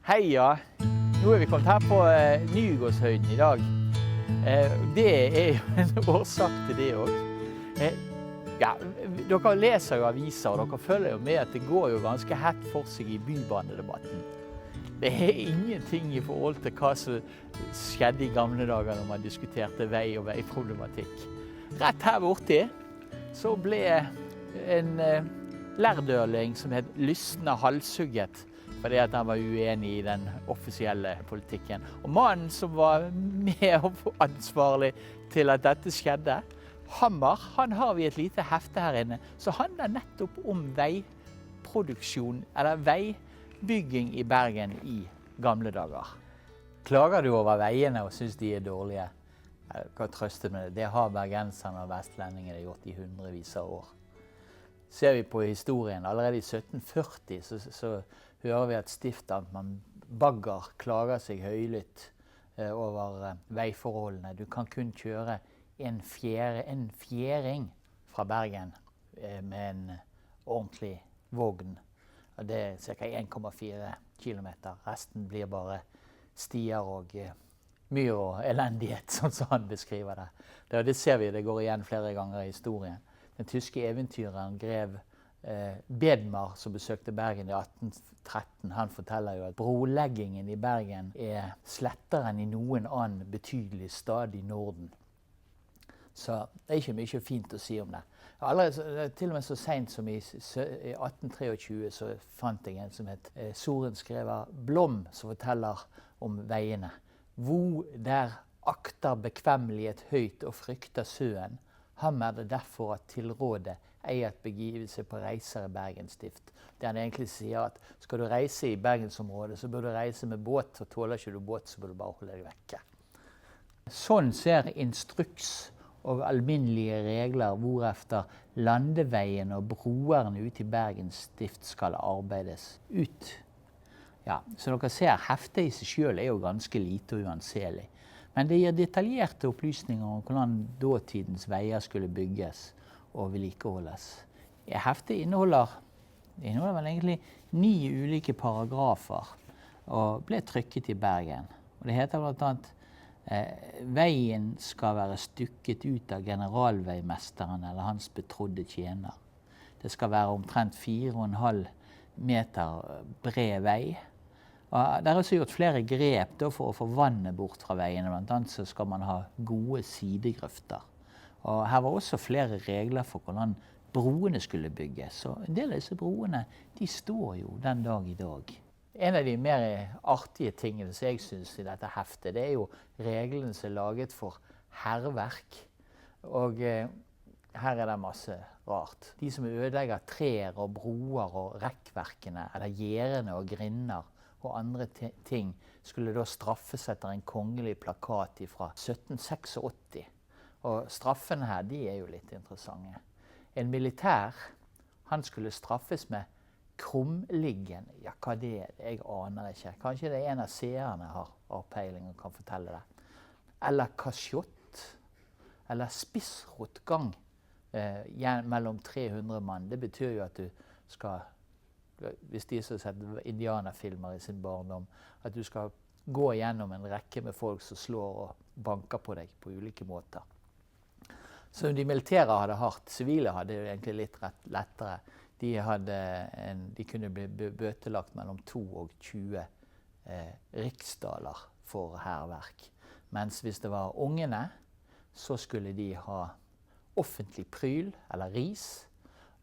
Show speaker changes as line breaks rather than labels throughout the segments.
Heia! Nå vi kommet her på Nygårdshøyden I dag. Det jo en årsak til det også. Ja, dere leser jo aviser, og dere følger jo med at det går jo ganske hett for seg I bybanedebatten. Det ingenting I forhold til hva som skjedde I gamle dager når man diskuterte vei og veiproblematikk. Rett her borte så ble en lærdøling som het Lysne halshugget fordi at han var uenig I den offisielle politikken. Og mannen som var medansvarlig til at dette skjedde, Hammer, han har vi et lite hefte her inne, så handler nettopp om veiproduksjon, eller veibygging I Bergen I gamle dager. Klager du over veiene og synes de dårlige? Jeg kan trøste med det. Det har bergenserne og vestlendingene gjort I hundrevis av år. Ser vi på historien, allerede I 1740 så hører vi at stiftamtmann Bagger klager seg høylytt over veiforholdene. Du kan kun kjøre en fjæring fra Bergen med en ordentlig vogn. Og det ca. 1,4 kilometer. Resten blir bare stier og myr og elendighet, sånn som han beskriver det. Det ser vi, det går igjen flere ganger I historien. Den tyske eventyreren grev Bedmar, som besøkte Bergen I 1813, han forteller jo at broleggingen I Bergen slettere enn I noen annen betydelig stad I Norden. Så det ikke mye fint å si om det. Allerede, til og med så sent som I 1823 så fant jeg en som het Sorenskrever Blom, som forteller om veiene. Hvor der akter bekvemmelighet høyt og frykter søen, ham det derfor at tilråde at begive seg på reiser I Bergens stift. Det han egentlig sier at skal du reise I Bergensområdet, så bør du reise med båt, og tåler ikke du båt, så bør du bare holde deg vekke. Sånn ser instruks og alminnelige regler hvorefter landeveien og broerne ut I Bergens stift skal arbeides ut. Ja, så dere ser, heftet I seg selv jo ganske lite og uanselig. Men det gir detaljerte opplysninger om hvordan dåtidens veier skulle bygges og vedlikeholdes. Heftet inneholder vel egentlig 9 ulike paragrafer og ble trykket I Bergen. Og det heter blant annet veien skal være stykket ut av generalveimesteren eller hans betrodde tjener. Det skal være omtrent 4,5 meter bred vei. Og det også gjort flere grep for å få vannet bort fra veiene. Blant annet så skal man ha gode sidegrøfter. Og her var også flere regler for hvordan broene skulle bygges. Så en del av disse broene, de står jo den dag I dag. En av de mer artige tingene som jeg synes I dette heftet, det jo reglene som laget for herverk. Og her det masse rart. De som ødelegger trær og broer og rekkverkene, eller gjerdene og grinder, og andre ting skulle da straffes etter en kongelig plakat fra 1786. Og straffene her, de jo litt interessante. En militær, han skulle straffes med krumliggen. Ja, hva det jeg aner ikke. Kanskje det en av seerne har peiling og kan fortelle det. Eller kasjott, eller spissrotgang mellom 300 mann. Det betyr jo at du skal hvis de som har sett indianerfilmer I sin barndom, at du skal gå gjennom en rekke med folk som slår og banker på deg på ulike måter. Så de militære hadde hardt, sivile hadde jo egentlig litt lettere. De kunne bli bøtelagt mellom 2 og 20 riksdaler for herverk. Mens hvis det var ungene, så skulle de ha offentlig pryl eller ris,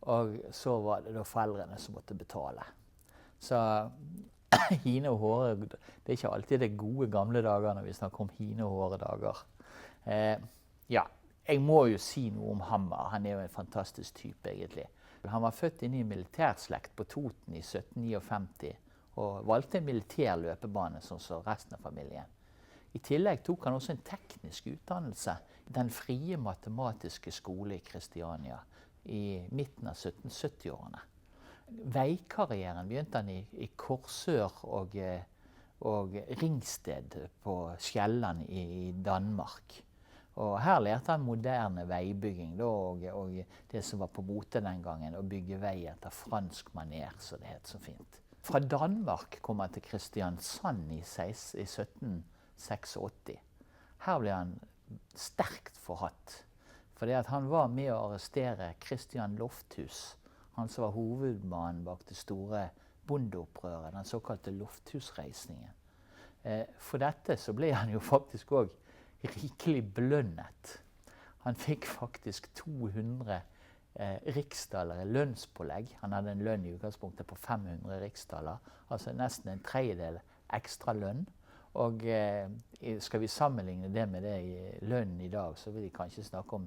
og så var det da foreldrene som måtte betale. Så hine og håre, det ikke alltid det gode gamle dager når vi snakker om hine og håre dager. Ja, jeg må jo si noe om Hammer. Han jo en fantastisk type egentlig. Han var født inn I en militærslekt på Toten I 1759, og valgte en militær løpebane sånn som resten av familien. I tillegg tok han også en teknisk utdannelse I den frie matematiske skole I Kristiania I midten av 1770-årene. Veikarrieren begynte han I Korsør og Ringsted på Sjælland I Danmark. Og her lærte han moderne veibygging da, og det som var på mote den gangen, å bygge vei etter fransk maner, så det het så fint. Fra Danmark kom han til Kristiansand i 1786. Her ble han sterkt forhatt, fordi at han var med å arrestere Christian Lofthus, han som var hovedmannen bak det store bondeopprøret, den såkalte Lofthusreisningen. For dette så ble han jo faktisk også rikelig belønnet. Han fikk faktisk 200 riksdaler i lønnspålegg. Han hadde en lønn i utgangspunktet på 500 riksdaler, altså nesten en tredjedel ekstra lønn. Og skal vi sammenligne det med det i lønnen i dag, så vil de kanskje snakke om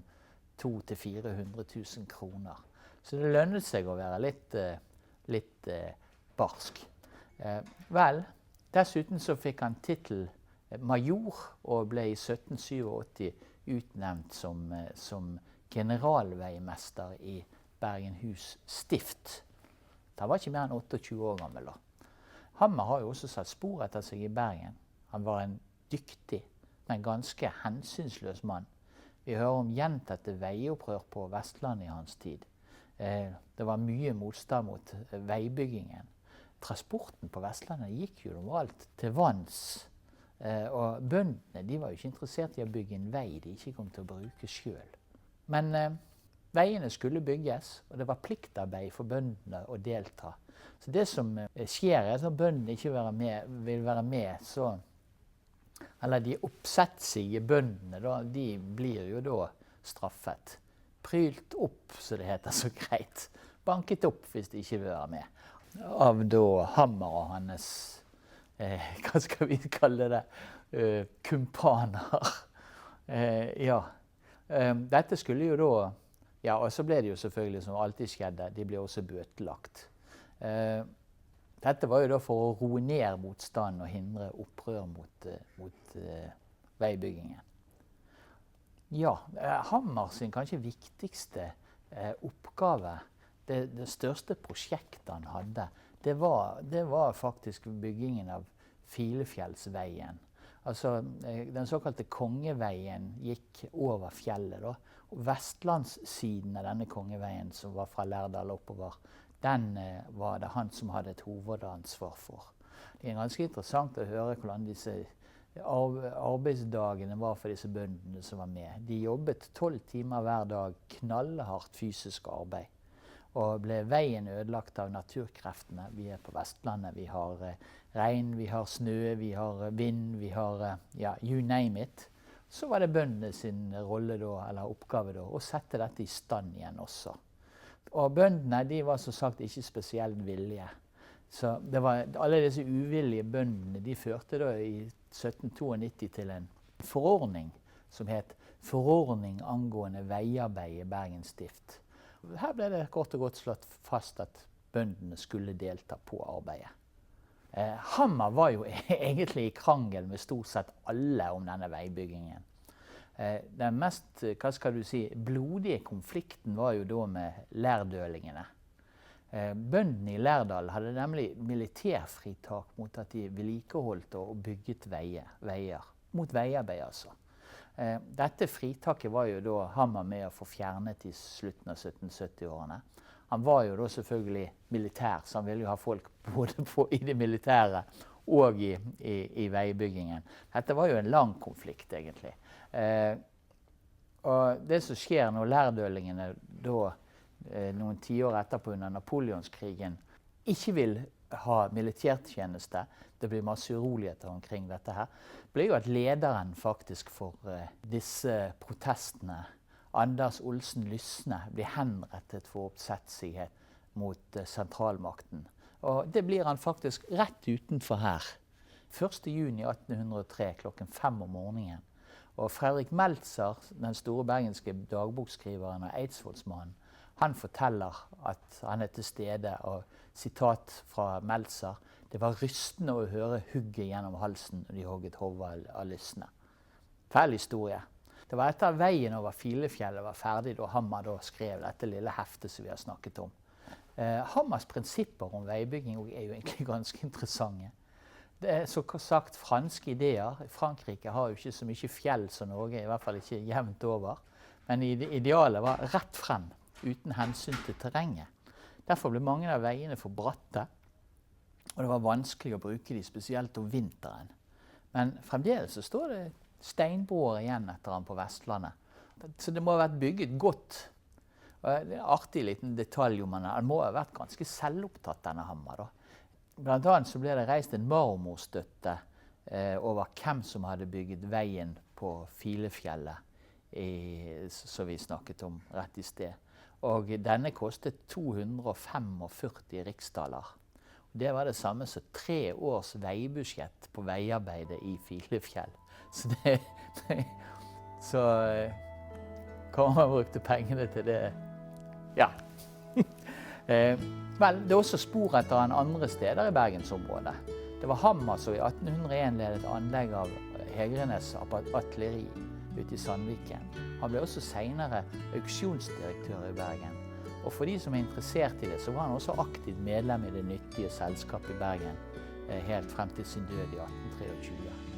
200 til 400 000 kroner. Så det lønnet seg å være litt barsk. Vel, dessuten så fikk han titel major og ble i 1787 utnevnt som generalveimester i Bergenhus stift. Han var ikke mer enn 28 år gammel da. Hammer har jo også satt spor etter seg i Bergen. Han var en dyktig, men ganske hensynsløs mann. Vi hører om gjentatte veiopprør på Vestlandet i hans tid. Det var mye motstand mot veibyggingen. Transporten på Vestlandet gikk jo normalt til vanns. Og bøndene de var jo ikke interessert i å bygge en vei de ikke kom til å bruke selv. Men veiene skulle bygges, og det var pliktarbeid for bøndene å delta. Så det som skjer er at når bøndene ikke vil være med, eller de oppsettsige bøndene, de blir jo da straffet. Prylt opp, så det heter så greit. Banket opp hvis de ikke vil være med. Av da Hammer og hans, hva skal vi kalle det, kumpaner. Ja. Dette skulle jo da, ja, og så ble det jo selvfølgelig som alltid skjedde, de ble også bøtelagt. Dette var jo da for å roe ned motstand og hindre opprør mot veibyggingen. Ja, Hammer sin kanskje viktigste oppgave, det største prosjektet han hadde, det var faktisk byggingen av Filefjellsveien. Altså, den såkalte Kongeveien gikk over fjellet da. Og vestlandssiden av denne Kongeveien, som var fra Lærdal oppover, den var det han som hadde et hovedansvar for. Det er ganske interessant å høre hvordan disse arbeidsdagene var for disse bøndene som var med. De jobbet 12 timer hver dag, knallhardt fysisk arbeid. Og ble veien ødelagt av naturkreftene. Vi er på Vestlandet, vi har regn, vi har snø, vi har vind, vi har, ja, you name it. Så var det bøndene sin rolle da, eller oppgave da, å sette dette i stand igjen også. Og bøndene, de var som sagt ikke spesielt villige. Så det var, alle disse uvillige bøndene, de førte da i 1792 til en forordning som het Forordning angående veiarbeid i Bergen stift. Her ble det kort og godt slått fast at bøndene skulle delta på arbeidet. Hammer var jo egentlig i krangel med stort sett alle om denne veibyggingen. Den mest, hva skal du si, blodige konflikten var jo da med lærdølingene. Bøndene i Lærdal hadde nemlig militærfritak mot at de vedlikeholdt og bygget veier. Mot veiarbeid altså. Dette fritaket var jo da Hammer med å få fjernet i slutten av 1770-årene. Han var jo da selvfølgelig militær, så han ville jo ha folk både i det militære og i veibyggingen. Dette var jo en lang konflikt egentlig. Og det som skjer når lærdølingene da, noen tiår etterpå under Napoleonskrigen, ikke vil ha militærtjeneste, det blir masse uroligheter omkring dette her, ble jo at lederen faktisk for disse protestene, Anders Olsen Lysne, blir henrettet for oppsetsighet mot sentralmakten. Og det blir han faktisk rett utenfor her. 1. juni 1803 klokken 5 om morgenen. Og Fredrik Meltzer, den store bergenske dagbokskriveren og eidsvollsmannen, han forteller at han er til stede, og sitat fra Meltzer: «Det var rystende å høre hugget gjennom halsen når de hogget hodet av Lysne.» Fæl historie. Det var etter veien over Filefjellet var ferdig da Hammer da skrev dette lille heftet som vi har snakket om. Hammers prinsipper om veibygging er jo egentlig ganske interessante. Det er så sagt franske ideer. Frankrike har jo ikke så mye fjell som Norge, i hvert fall ikke jevnt over. Men idealet var rett frem, uten hensyn til terrenget. Derfor ble mange av veiene for bratte. Og det var vanskelig å bruke de, spesielt om vinteren. Men fremdeles så står det steinbroer igjen etter han på Vestlandet. Så det må ha vært bygget godt. Og det er en artig liten detalj om han må ha vært ganske selvopptatt, denne Hammer, da. Blant annet så ble det reist en marmorstøtte over hvem som hadde bygget veien på Filefjellet, som vi snakket om rett i sted. Og denne kostet 245 riksdaler. Det var det samme som 3 års veibudsjett på veiarbeidet i Filefjell. Så kan man brukte pengene til det. Ja. Vel, det er også spor etter han andre steder i Bergensområdet. Det var Hammer som i 1801 ledet anlegg av Hegrenes artilleri ute i Sandviken. Han ble også senere auksjonsdirektør i Bergen. Og for de som er interessert i det, så var han også aktivt medlem i det nyttige selskapet i Bergen helt frem til sin død i 1823.